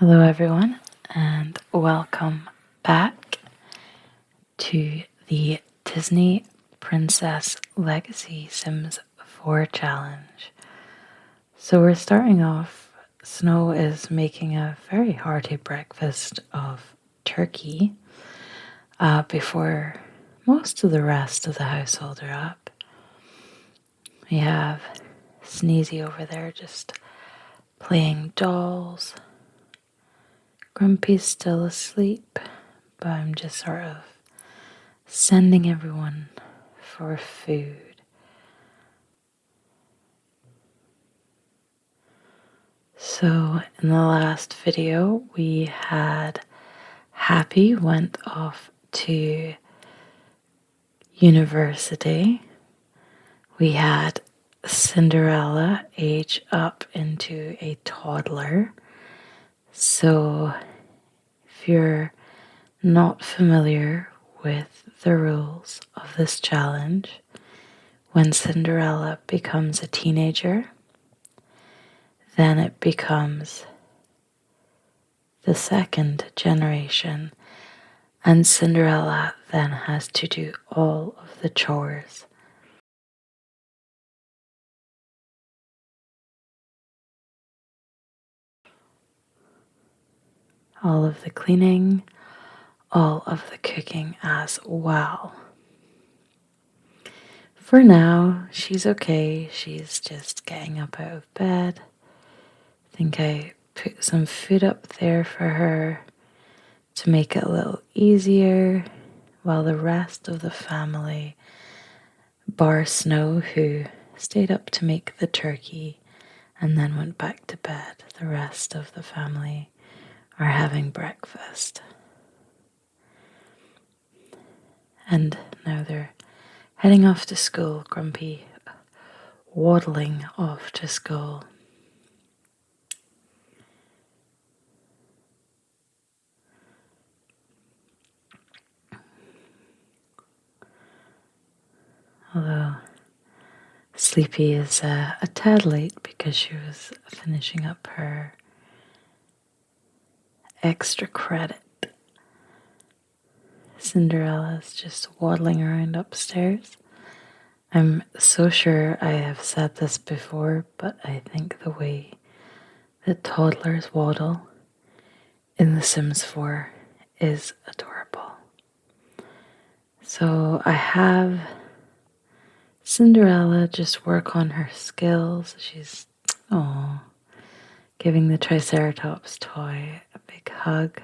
Hello, everyone, and welcome back to the Disney Princess Legacy Sims 4 challenge. So, we're starting off. Snow is making a very hearty breakfast of turkey before most of the rest of the household are up. We have Sneezy over there just playing dolls. Grumpy's still asleep, but I'm just sort of sending everyone for food. So, in the last video, we had Happy went off to university. We had Cinderella age up into a toddler. So, if you're not familiar with the rules of this challenge, when Cinderella becomes a teenager, then it becomes the second generation, and Cinderella then has to do all of the chores. All of the cleaning, all of the cooking as well. For now, she's okay. She's just getting up out of bed. I think I put some food up there for her to make it a little easier, while the rest of the family, bar Snow, who stayed up to make the turkey and then went back to bed, the rest of the family are having breakfast. And now they're heading off to school. Grumpy waddling off to school. Although Sleepy is a tad late because she was finishing up her extra credit. Cinderella's just waddling around upstairs. I'm so sure I have said this before, but I think the way that toddlers waddle in The Sims 4 is adorable. So I have Cinderella just work on her skills. She's, giving the Triceratops toy a big hug.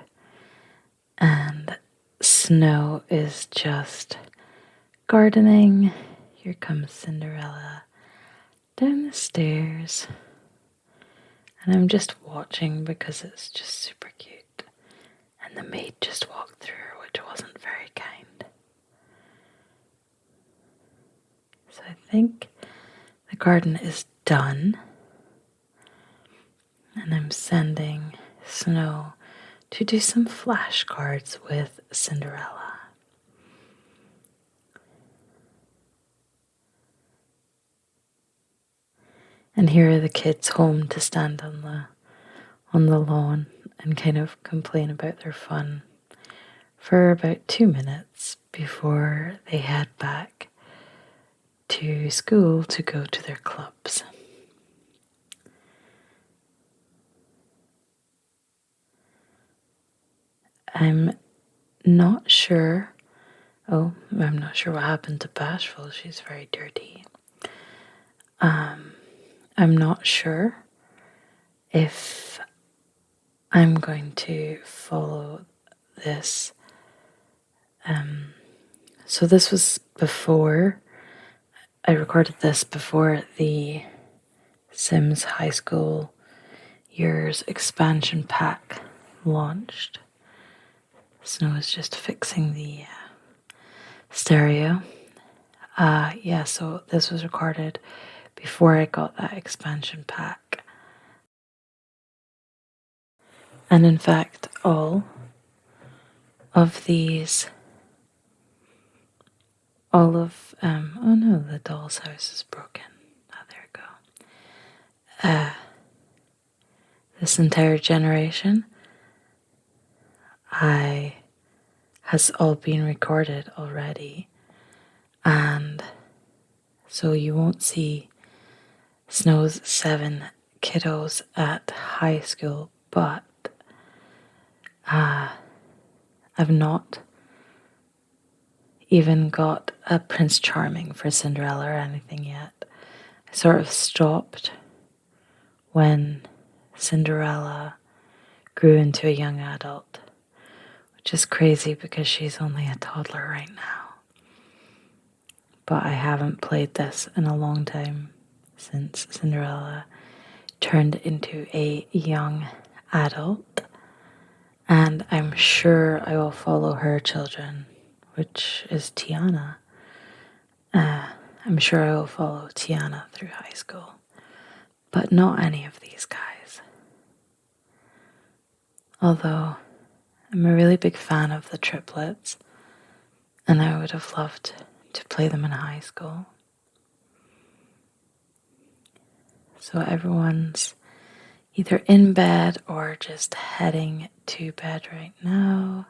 And Snow is just gardening. Here comes Cinderella down the stairs. And I'm just watching because it's just super cute. And the maid just walked through, which wasn't very kind. So I think the garden is done. And I'm sending Snow to do some flashcards with Cinderella. And here are the kids home to stand on the lawn and kind of complain about their fun for about 2 minutes before they head back to school to go to their clubs. I'm not sure. I'm not sure what happened to Bashful. She's very dirty. I'm not sure if I'm going to follow this. So this was before, I recorded this before the Sims High School Years expansion pack launched. Snow is just fixing the stereo. So this was recorded before I got that expansion pack. And in fact, all of these, oh no, the doll's house is broken. Oh, there we go. This entire generation I has all been recorded already, and so you won't see Snow's 7 kiddos at high school, but I've not even got a Prince Charming for Cinderella or anything yet. I sort of stopped when Cinderella grew into a young adult, which is crazy because she's only a toddler right now. But I haven't played this in a long time since Cinderella turned into a young adult, and I'm sure I will follow her children, which is Tiana. I'm sure I will follow Tiana through high school, but not any of these guys. Although I'm a really big fan of the triplets, and I would have loved to play them in high school. So everyone's either in bed or just heading to bed right now.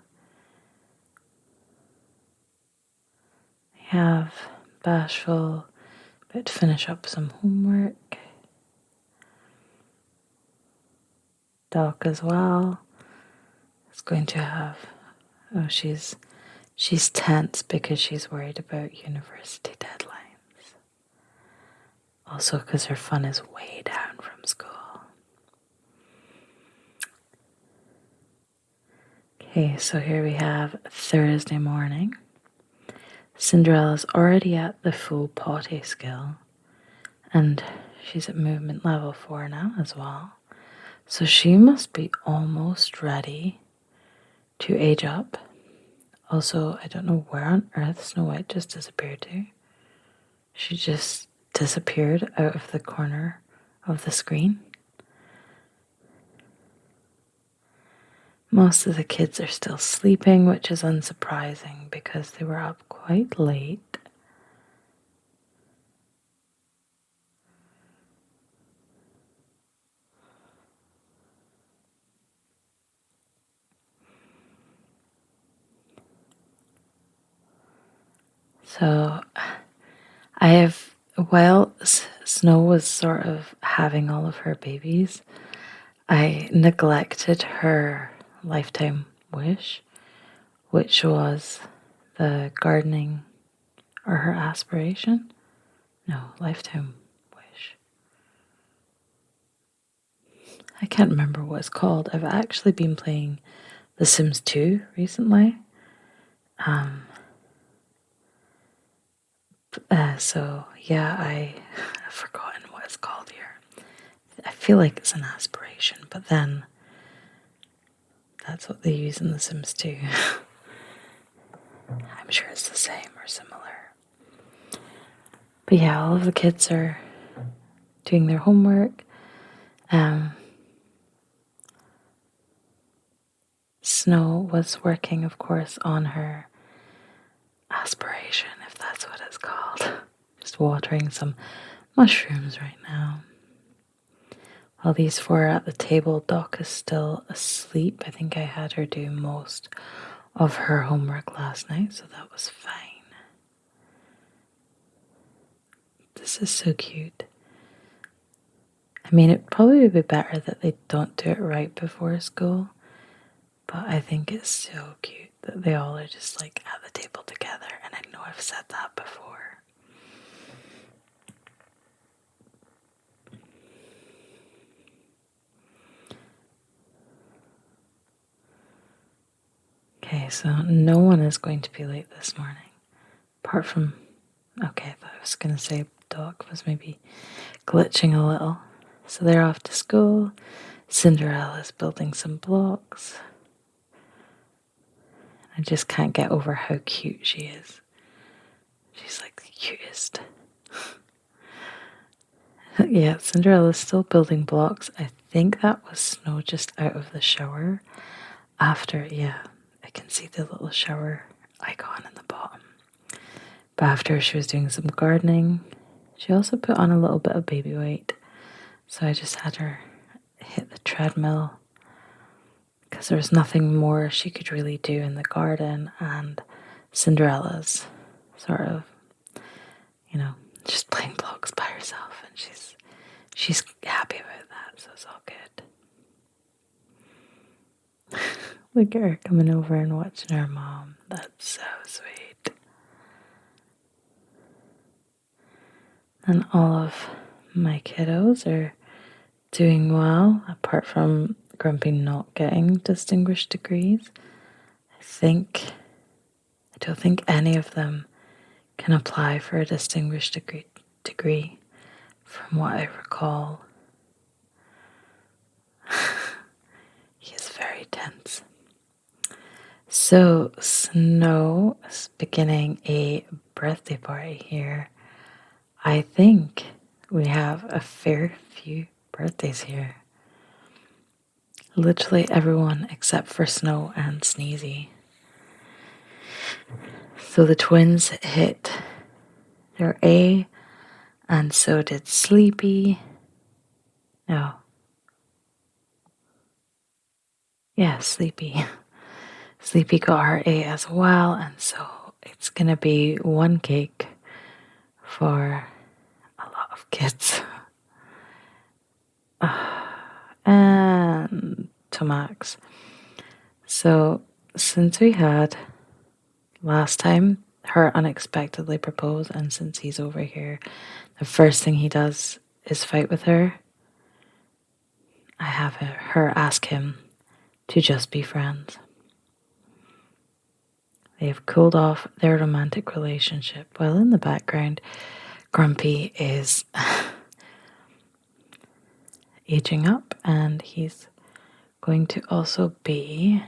I have Bashful about to finish up some homework. Doc as well is going to have, she's tense because she's worried about university deadlines. Also because her fun is way down from school. Okay, so here we have Thursday morning. Cinderella's already at the full potty skill, and she's at movement level 4 now as well. So she must be almost ready to age up. Also, I don't know where on earth Snow White just disappeared to. She just disappeared out of the corner of the screen. Most of the kids are still sleeping, which is unsurprising because they were up quite late. So while Snow was sort of having all of her babies, I neglected her lifetime wish, which was the gardening, or her aspiration. No, lifetime wish. I can't remember what it's called. I've actually been playing The Sims 2 recently. So yeah, I've forgotten what it's called here. I feel like it's an aspiration, but then that's what they use in The Sims 2. I'm sure it's the same or similar. But yeah, all of the kids are doing their homework. Snow was working, of course, on her aspiration, if that's what it's called. Just watering some mushrooms right now. While these 4 are at the table, Doc is still asleep. I think I had her do most of her homework last night, so that was fine. This is so cute. I mean, it probably would be better that they don't do it right before school, but I think it's so cute that they all are just like at the table together, and I know I've said that before. Okay, so no one is going to be late this morning. Apart from, okay, I thought I was going to say Doc was maybe glitching a little. So they're off to school. Cinderella's building some blocks. I just can't get over how cute she is. She's like the cutest. Yeah, Cinderella's still building blocks. I think that was Snow just out of the shower. After, yeah, I can see the little shower icon in the bottom. But after she was doing some gardening, she also put on a little bit of baby weight. So I just had her hit the treadmill because there was nothing more she could really do in the garden, and Cinderella's sort of, just playing blocks by herself, and she's happy about that, so it's all good. Look at her coming over and watching her mom. That's so sweet. And all of my kiddos are doing well, apart from Grumpy not getting distinguished degrees. I don't think any of them can apply for a distinguished degree from what I recall. He is very tense. So Snow is beginning a birthday party here. I think we have a fair few birthdays here. Literally everyone except for Snow and Sneezy. So the twins hit their A, and so did Sleepy. No. Yeah, Sleepy. Sleepy got her A as well, and so it's gonna be one cake for a lot of kids. And to Max. So since we had last time her unexpectedly propose, and since he's over here, the first thing he does is fight with her. I have her ask him to just be friends. They have cooled off their romantic relationship, while in the background, Grumpy is aging up, and he's going to also be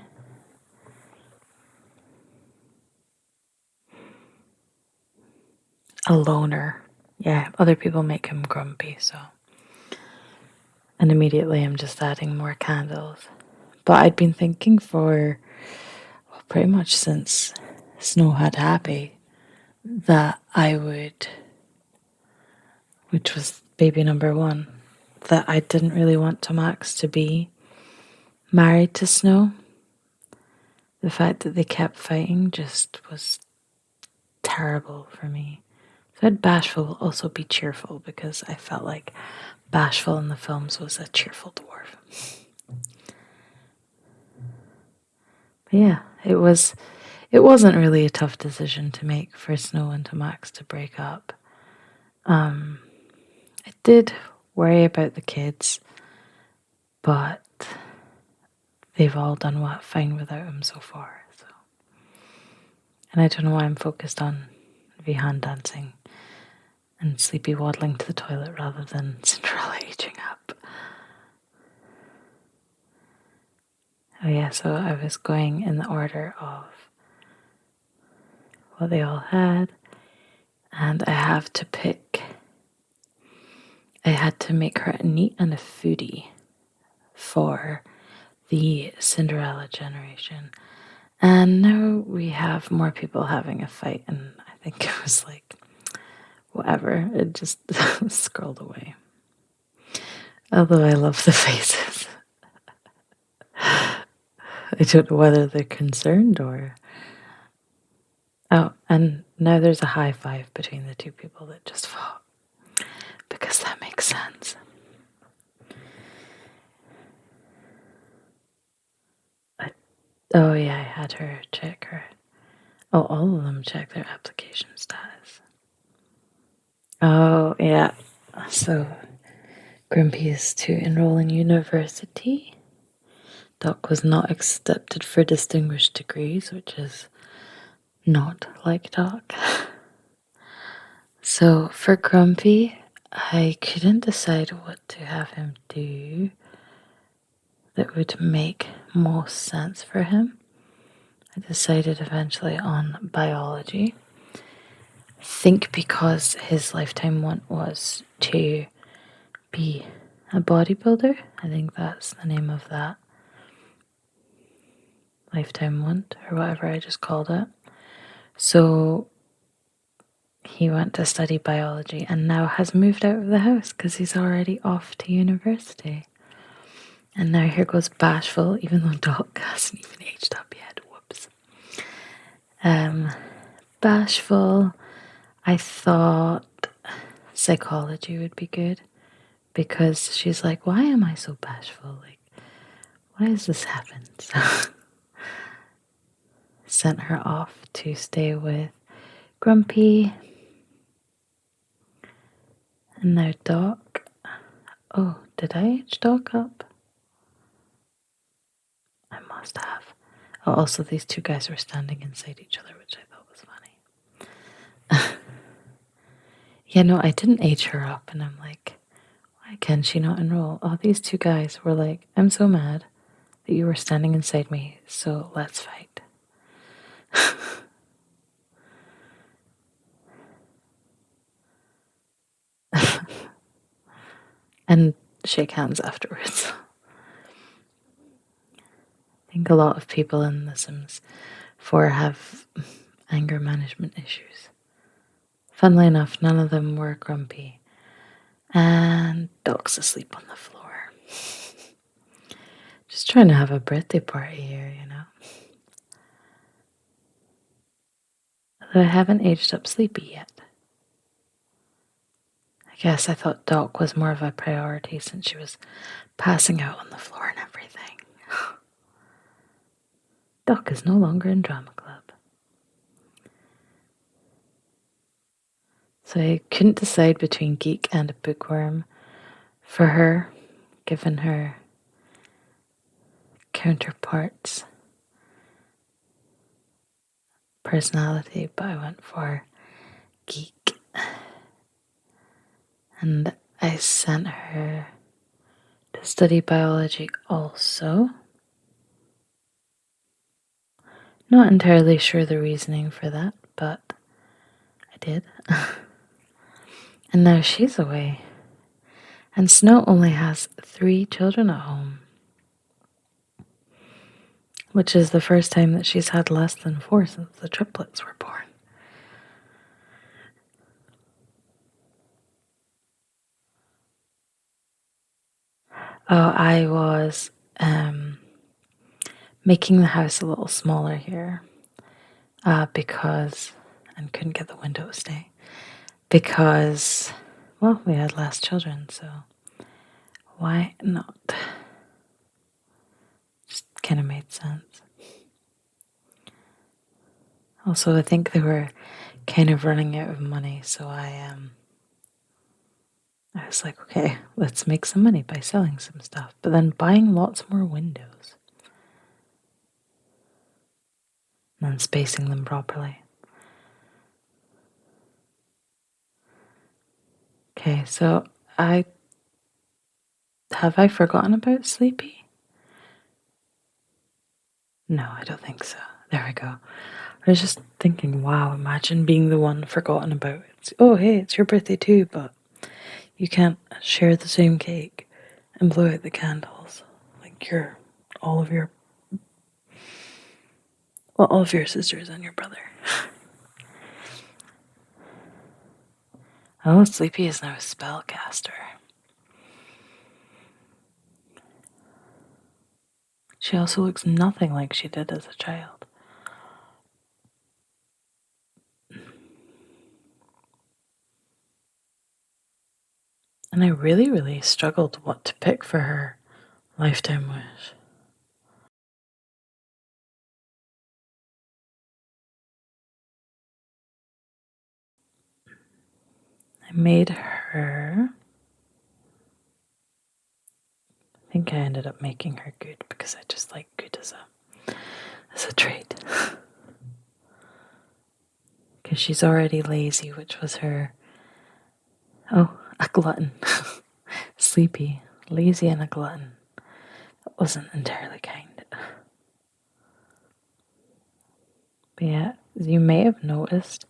a loner. Yeah, other people make him grumpy, so. And immediately I'm just adding more candles. But I'd been thinking for, well, pretty much since Snow had Happy, that I would, which was baby number 1, that I didn't really want Tomax to be married to Snow. The fact that they kept fighting just was terrible for me. So I'd Bashful will also be cheerful, because I felt like Bashful in the films was a cheerful dwarf. But yeah, it wasn't really a tough decision to make for Snow and Tomax to break up. I did worry about the kids, but they've all done fine without him so far. So, and I don't know why I'm focused on Vihan dancing and Sleepy waddling to the toilet rather than Cinderella aging up. Oh yeah, so I was going in the order of what they all had, and I had to make her a neat and a foodie for the Cinderella generation. And now we have more people having a fight, and I think it was like, whatever, it just scrolled away. Although I love the faces. I don't know whether they're concerned or... Oh, and now there's a high five between the two people that just fought. Because that makes sense. Oh yeah, I had her check her... Oh, all of them check their application status. Oh, yeah. So, Grumpy is to enroll in university. Doc was not accepted for distinguished degrees, which is not like Doc. So, for Grumpy, I couldn't decide what to have him do that would make most sense for him. I decided eventually on biology. I think because his lifetime want was to be a bodybuilder. I think that's the name of that lifetime want, or whatever I just called it. So he went to study biology and now has moved out of the house because he's already off to university. And now here goes Bashful, even though Doc hasn't even aged up yet. Whoops. Bashful, I thought psychology would be good because she's like, why am I so bashful? Like, why has this happened? So sent her off to stay with Grumpy. And now Doc. Oh, did I age Doc up? I must have. Oh, also, these two guys were standing inside each other, which I thought was funny. Yeah, no, I didn't age her up, and I'm like, why can she not enroll? Oh, these two guys were like, I'm so mad that you were standing inside me, so let's fight. And shake hands afterwards. I think a lot of people in The Sims 4 have anger management issues. Funnily enough, none of them were grumpy. And Doc's asleep on the floor. Just trying to have a birthday party here, you know. Although I haven't aged up Sleepy yet. I guess I thought Doc was more of a priority since she was passing out on the floor and everything. Doc is no longer in drama club. So I couldn't decide between geek and a bookworm for her, given her counterparts personality, but I went for geek. And I sent her to study biology also. Not entirely sure the reasoning for that, but I did. And now she's away. And Snow only has 3 children at home, which is the first time that she's had less than 4 since the triplets were born. Oh, I was making the house a little smaller here because, and couldn't get the window to stay, because, well, we had less children, so why not? Just kind of made sense. Also, I think they were kind of running out of money, so I was like, okay, let's make some money by selling some stuff, but then buying lots more windows and then spacing them properly. Okay, so have I forgotten about Sleepy? No, I don't think so. There we go. I was just thinking, wow, imagine being the one forgotten about. Oh, hey, it's your birthday too, but you can't share the same cake and blow out the candles. Like all of your sisters and your brother. Oh, Sleepy is now a spellcaster. She also looks nothing like she did as a child. And I really, really struggled what to pick for her lifetime wish. I made her. I think I ended up making her good because I just like good as a trait. Because she's already lazy, which was her. Oh, a glutton. Sleepy, lazy, and a glutton. That wasn't entirely kind. But yeah, as you may have noticed,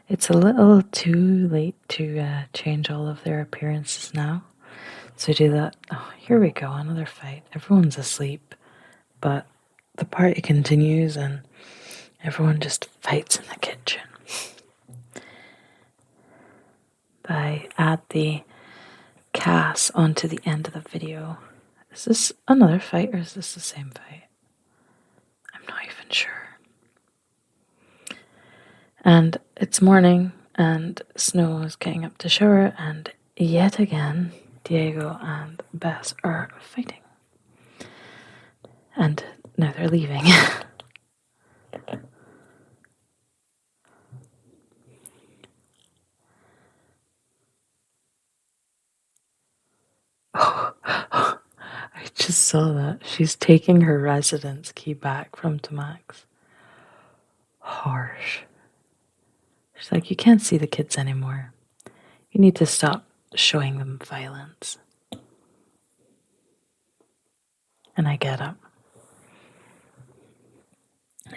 it's a little too late to change all of their appearances now. So do that. Oh, here we go, another fight. Everyone's asleep, but the party continues and everyone just fights in the kitchen. I add the Cass onto the end of the video Is this another fight or is this the same fight? I'm not even sure. And it's morning and Snow is getting up to shower, and yet again Diego and Bess are fighting. And now they're leaving. I just saw that. She's taking her residence key back from Tomax. Harsh. She's like, you can't see the kids anymore. You need to stop showing them violence. And I get it.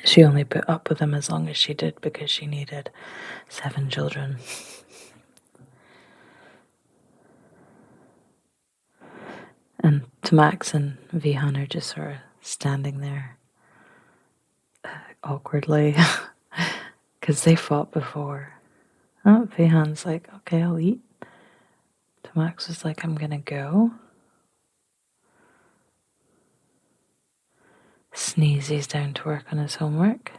She only put up with them as long as she did because she needed 7 children. And Tomax and Vihan are just sort of standing there awkwardly because they fought before. Oh, Vihan's like, okay, I'll eat. Tomax was like, I'm gonna go. Sneezy's down to work on his homework.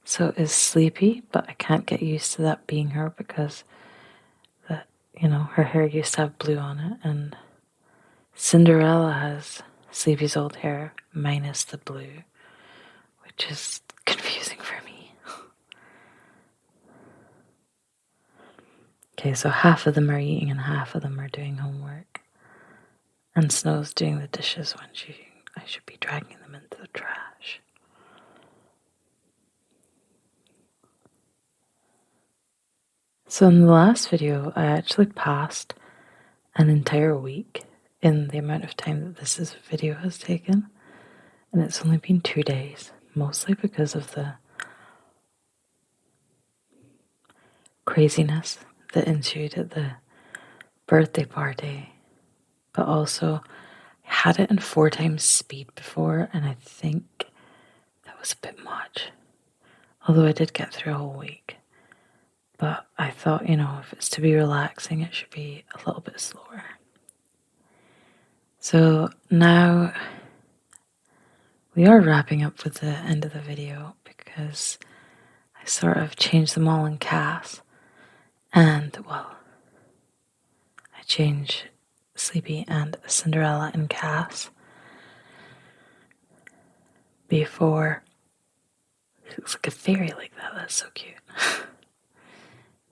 So is Sleepy, but I can't get used to that being her because her hair used to have blue on it, and Cinderella has Sleepy's old hair minus the blue, which is confusing for me. Okay, so half of them are eating and half of them are doing homework. And Snow's doing the dishes when I should be dragging them into the trash. So in the last video, I actually passed an entire week in the amount of time that this video has taken. And it's only been 2 days, mostly because of the craziness that ensued at the birthday party. But also, I had it in 4 times speed before, and I think that was a bit much. Although I did get through a whole week. But I thought, if it's to be relaxing, it should be a little bit slower. So now we are wrapping up with the end of the video because I sort of changed them all in cast. And, I changed Sleepy and Cinderella in cast before. It looks like a fairy like that. That's so cute.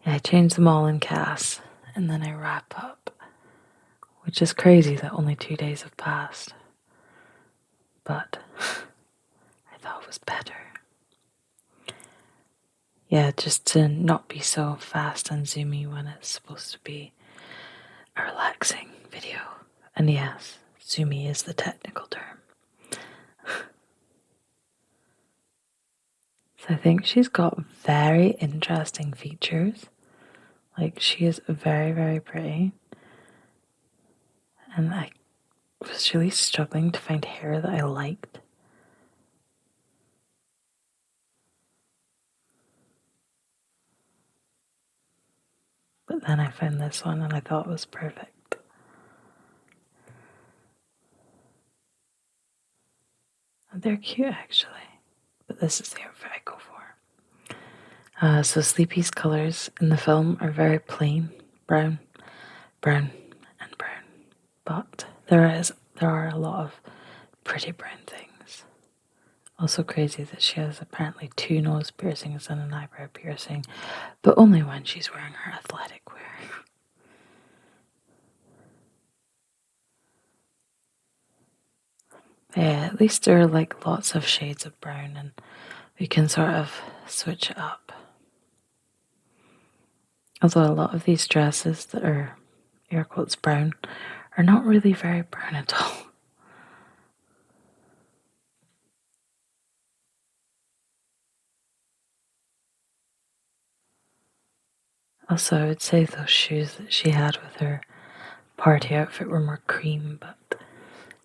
Yeah, I changed them all in cast and then I wrap up, which is crazy that only 2 days have passed. But I thought it was better. Yeah, just to not be so fast and zoomy when it's supposed to be a relaxing video. And yes, zoomy is the technical term. So I think she's got very interesting features. Like, she is very, very pretty. And I was really struggling to find hair that I liked. But then I found this one and I thought it was perfect. And they're cute actually. But this is the outfit I go for. So Sleepy's colours in the film are very plain. Brown, brown, and brown. But there are a lot of pretty brown things. Also crazy that she has apparently 2 nose piercings and an eyebrow piercing, but only when she's wearing her athletic wear. Yeah, at least there are like lots of shades of brown and we can sort of switch it up. Although a lot of these dresses that are air quotes brown are not really very brown at all. Also, I would say those shoes that she had with her party outfit were more cream, but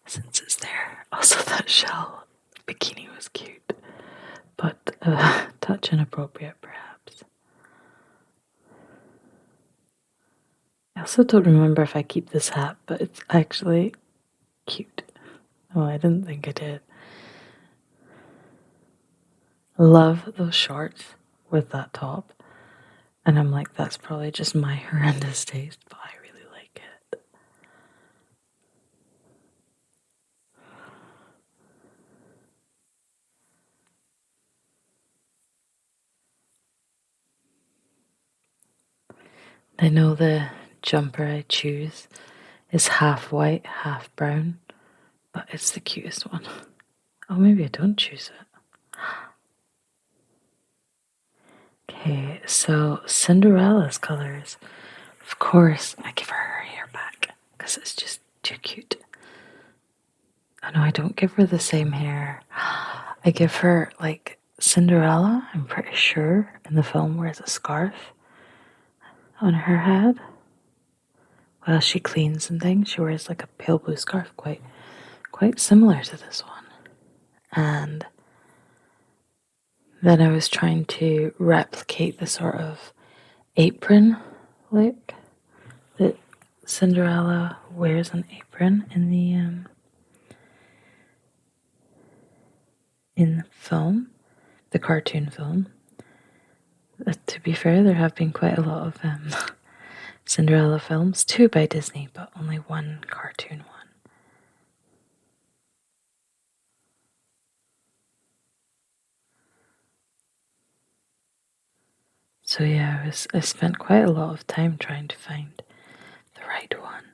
since it's there. Also, that shell bikini was cute, but a touch inappropriate perhaps. I also don't remember if I keep this hat, but it's actually cute. Oh, I didn't think I did. Love those shorts with that top. And I'm like, that's probably just my horrendous taste, but I really like it. I know the jumper I choose is half white, half brown, but it's the cutest one. Oh, maybe I don't choose it. Okay, so Cinderella's colours. Of course, I give her her hair back because it's just too cute. Oh no, I don't give her the same hair. I give her, like, Cinderella, I'm pretty sure, in the film wears a scarf on her head. While she cleans and things, she wears like a pale blue scarf, quite similar to this one. And then I was trying to replicate the sort of apron look that Cinderella wears an apron in the film, the cartoon film. To be fair, there have been quite a lot of Cinderella films, 2 by Disney, but only 1 cartoon one. So yeah, I spent quite a lot of time trying to find the right one.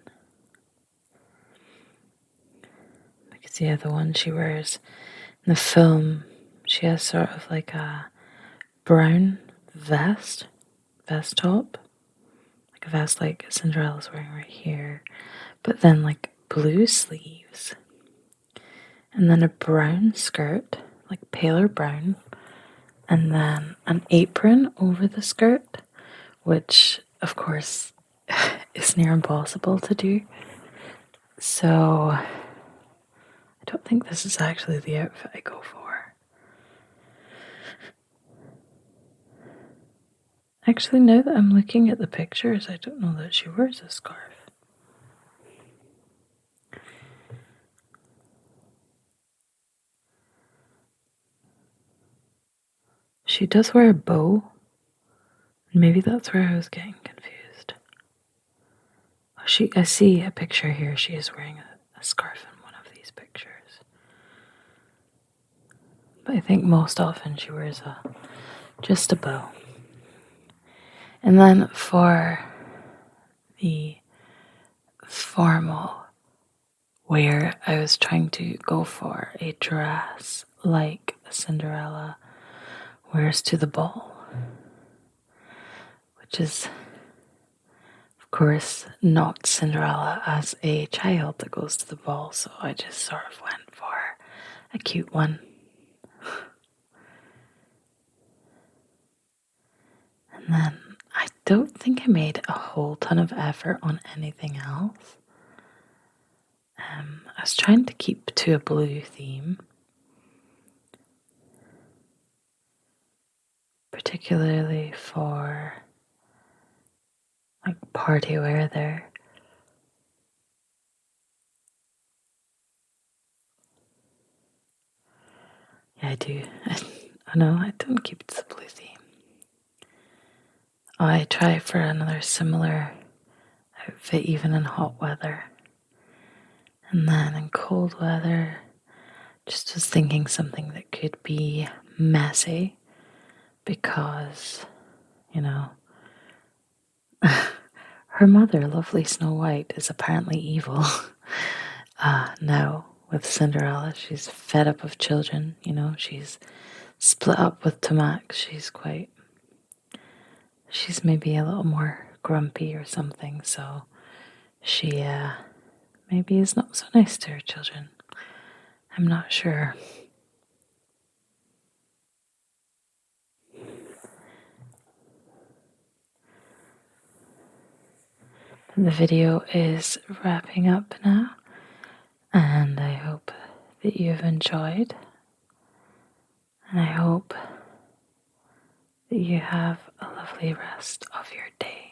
Because yeah, the one she wears in the film, she has sort of like a brown vest top, like a vest like Cinderella's wearing right here, but then like blue sleeves, and then a brown skirt, like paler brown, and then an apron over the skirt, which of course is near impossible to do. So I don't think this is actually the outfit I go for. Actually, now that I'm looking at the pictures, I don't know that she wears a scarf. She does wear a bow. Maybe that's where I was getting confused. I see a picture here. She is wearing a scarf in one of these pictures. But I think most often she wears just a bow. And then for the formal wear, I was trying to go for a dress like Cinderella wears to the ball, which is, of course, not Cinderella as a child that goes to the ball, so I just sort of went for a cute one. And then I don't think I made a whole ton of effort on anything else. I was trying to keep to a blue theme, particularly for like party wear there. Yeah, I do. I don't keep it to the blue theme. I try for another similar outfit even in hot weather. And then in cold weather, just was thinking something that could be messy because, you know, her mother, lovely Snow White, is apparently evil. Now, with Cinderella, she's fed up of children, she's split up with Tomac. She's maybe a little more grumpy or something, so she maybe is not so nice to her children. I'm not sure. The video is wrapping up now, and I hope that you've enjoyed, and I hope that you have a lovely rest of your day.